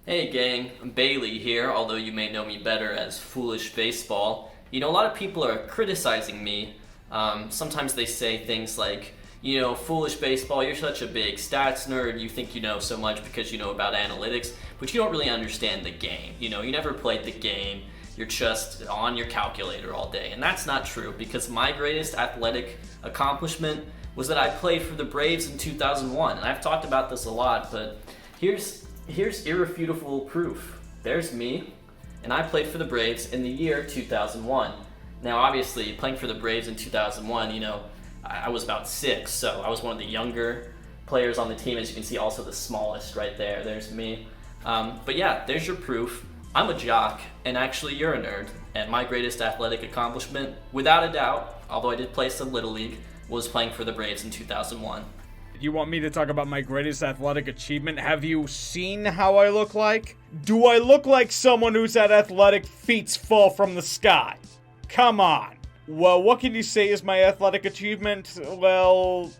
Hey gang, Bailey here, although you may know me better as Foolish Baseball. You know, a lot of people are criticizing me. Sometimes they say things like, Foolish Baseball, you're such a big stats nerd, you think you know so much because you know about analytics, but you don't really understand the game. You never played the game, you're just on your calculator all day. And that's not true, because my greatest athletic accomplishment was that I played for the Braves in 2001. And I've talked about this a lot, but here's irrefutable proof. There's me, and I played for the Braves in the year 2001. Now, obviously, playing for the Braves in 2001, I was about 6, so I was one of the younger players on the team. As you can see, also the smallest right there. There's me. But yeah, there's your proof. I'm a jock, and actually you're a nerd. And my greatest athletic accomplishment, without a doubt, although I did play some Little League, was playing for the Braves in 2001. You want me to talk about my greatest athletic achievement? Have you seen how I look like? Do I look like someone who's had athletic feats fall from the sky? Come on. Well, what can you say is my athletic achievement? Well,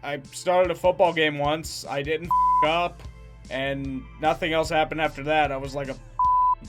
I started a football game once. I didn't up, and nothing else happened after that. I was like a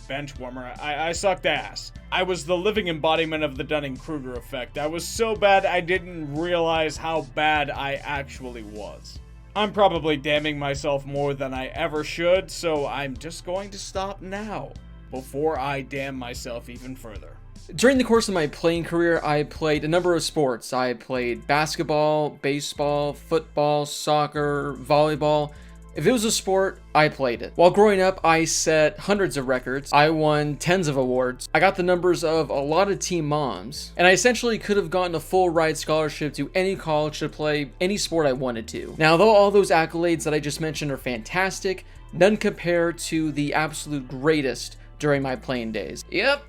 bench warmer. I sucked ass. I was the living embodiment of the Dunning-Kruger effect. I was so bad I didn't realize how bad I actually was. I'm probably damning myself more than I ever should, so I'm just going to stop now, before I damn myself even further. During the course of my playing career, I played a number of sports. I played basketball, baseball, football, soccer, volleyball. If it was a sport, I played it. While growing up, I set hundreds of records. I won tens of awards. I got the numbers of a lot of teen moms. And I essentially could have gotten a full ride scholarship to any college to play any sport I wanted to. Now, though all those accolades that I just mentioned are fantastic, none compare to the absolute greatest during my playing days. Yep.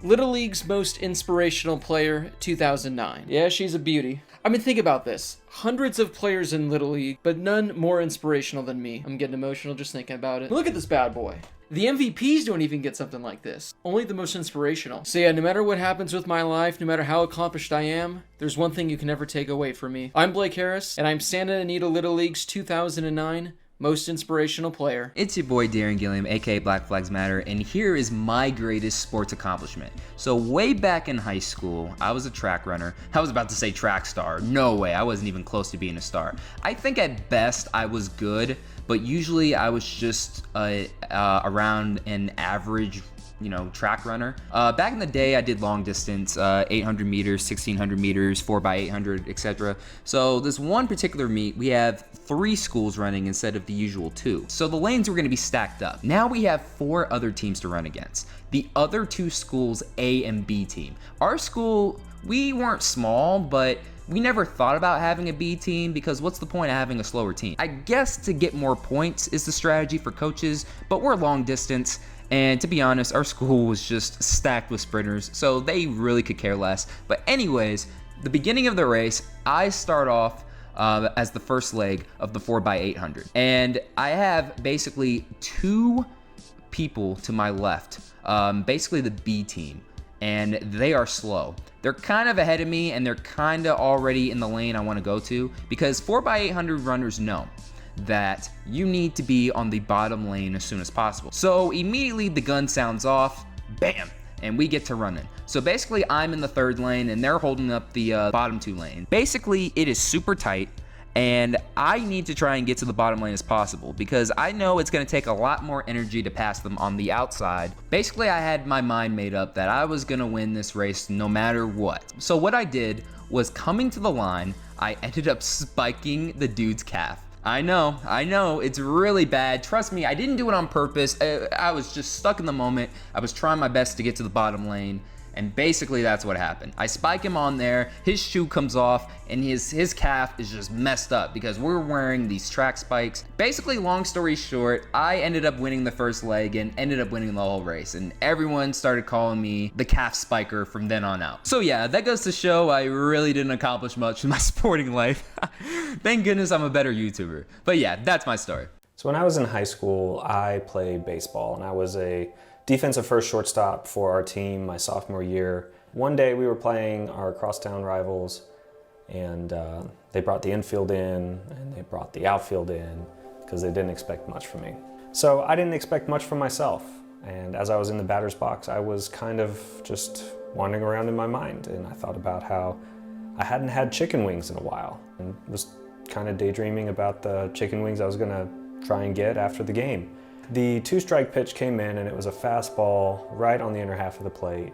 Little League's most inspirational player, 2009. Yeah, she's a beauty. I mean, think about this. Hundreds of players in Little League, but none more inspirational than me. I'm getting emotional just thinking about it. Look at this bad boy. The MVPs don't even get something like this. Only the most inspirational. So yeah, no matter what happens with my life, no matter how accomplished I am, there's one thing you can never take away from me. I'm Blake Harris, and I'm Santa Anita Little League's 2009 most inspirational player. It's your boy Darren Gilliam, aka Black Flags Matter, and here is my greatest sports accomplishment. So way back in high school, I was a track runner. I was about to say track star. No way, I wasn't even close to being a star. I think at best I was good, but usually I was just around an average track runner. Back in the day, I did long distance, 800 meters, 1600 meters, 4x800, etc. So this one particular meet, we have 3 schools running instead of the usual 2. So the lanes were going to be stacked up. Now we have 4 other teams to run against. The other 2 schools, A and B team. Our school, we weren't small, but we never thought about having a B team because what's the point of having a slower team? I guess to get more points is the strategy for coaches, but we're long distance. And to be honest, our school was just stacked with sprinters, so they really could care less. But anyways, the beginning of the race, I start off as the first leg of the 4x800. And I have basically 2 people to my left, basically the B team, and they are slow. They're kind of ahead of me, and they're kind of already in the lane I want to go to, because 4x800 runners know that you need to be on the bottom lane as soon as possible. So immediately the gun sounds off, bam, and we get to running. So basically I'm in the 3rd lane and they're holding up the bottom 2 lane. Basically it is super tight and I need to try and get to the bottom lane as possible because I know it's going to take a lot more energy to pass them on the outside. Basically I had my mind made up that I was going to win this race no matter what. So what I did was, coming to the line, I ended up spiking the dude's calf. I know, it's really bad. Trust me, I didn't do it on purpose. I was just stuck in the moment. I was trying my best to get to the bottom lane, and basically that's what happened. I spike him on there, his shoe comes off, and his calf is just messed up because we're wearing these track spikes. Basically, long story short, I ended up winning the first leg and ended up winning the whole race, and everyone started calling me the calf spiker from then on out. So yeah, that goes to show I really didn't accomplish much in my sporting life. Thank goodness I'm a better YouTuber. But yeah, that's my story. So when I was in high school, I played baseball, and I was a defensive first shortstop for our team my sophomore year. One day we were playing our crosstown rivals, and they brought the infield in and they brought the outfield in because they didn't expect much from me. So I didn't expect much from myself. And as I was in the batter's box, I was kind of just wandering around in my mind. And I thought about how I hadn't had chicken wings in a while and was kind of daydreaming about the chicken wings I was gonna try and get after the game. The 2-strike pitch came in and it was a fastball right on the inner half of the plate.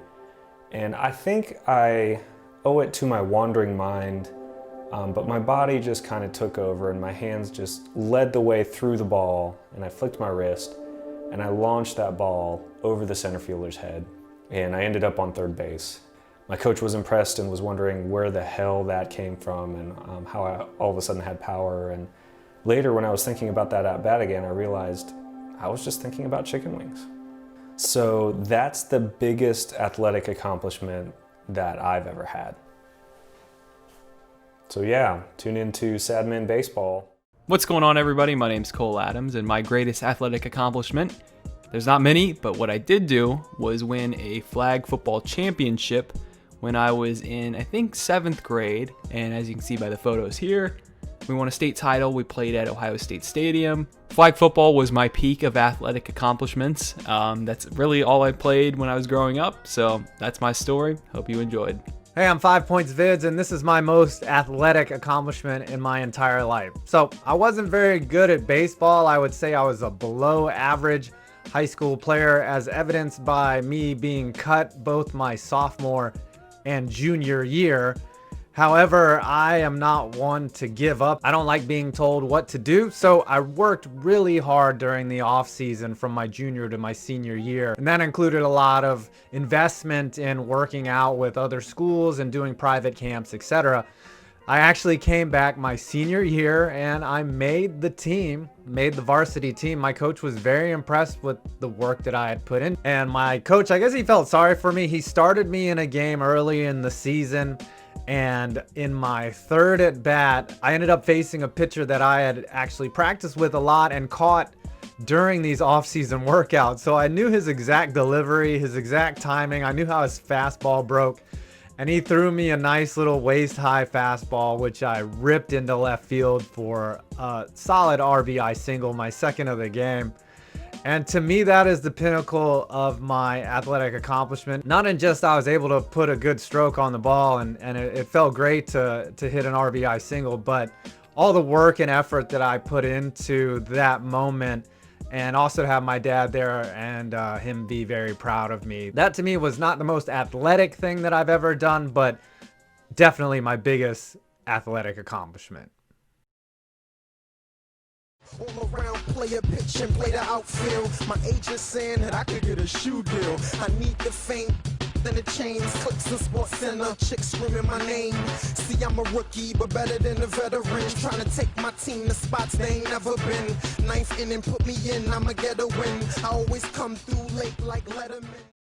And I think I owe it to my wandering mind, but my body just kind of took over and my hands just led the way through the ball, and I flicked my wrist and I launched that ball over the center fielder's head, and I ended up on third base. My coach was impressed and was wondering where the hell that came from and how I all of a sudden had power. And later, when I was thinking about that at bat again, I realized I was just thinking about chicken wings. So that's the biggest athletic accomplishment that I've ever had. So yeah, tune into Sadman Baseball. What's going on, everybody? My name's Cole Adams, and my greatest athletic accomplishment, there's not many, but what I did do was win a flag football championship when I was in, I think, 7th grade. And as you can see by the photos here, we won a state title. We played at Ohio State Stadium. Flag football was my peak of athletic accomplishments. That's really all I played when I was growing up. So that's my story. Hope you enjoyed. Hey, I'm 5 Points VIDS, and this is my most athletic accomplishment in my entire life. So I wasn't very good at baseball. I would say I was a below average high school player, as evidenced by me being cut both my sophomore and junior year. However, I am not one to give up. I don't like being told what to do, so I worked really hard during the off season from my junior to my senior year. And that included a lot of investment in working out with other schools and doing private camps, etc. I actually came back my senior year and I made the team, made the varsity team. My coach was very impressed with the work that I had put in. And my coach, I guess he felt sorry for me. He started me in a game early in the season. And in my third at bat, I ended up facing a pitcher that I had actually practiced with a lot and caught during these off-season workouts. So I knew his exact delivery, his exact timing. I knew how his fastball broke. And he threw me a nice little waist-high fastball, which I ripped into left field for a solid RBI single, my second of the game. And to me, that is the pinnacle of my athletic accomplishment. Not in just I was able to put a good stroke on the ball and it felt great to hit an RBI single, but all the work and effort that I put into that moment, and also to have my dad there and him be very proud of me. That to me was not the most athletic thing that I've ever done, but definitely my biggest athletic accomplishment. All around, play a pitch and play the outfield. My agent saying that I could get a shoe deal. I need the fame and the chains, clicks and sports center, chicks screaming my name. See, I'm a rookie, but better than the veterans. Trying to take my team to spots they ain't never been. Ninth inning, put me in, I'ma get a win. I always come through late like Letterman.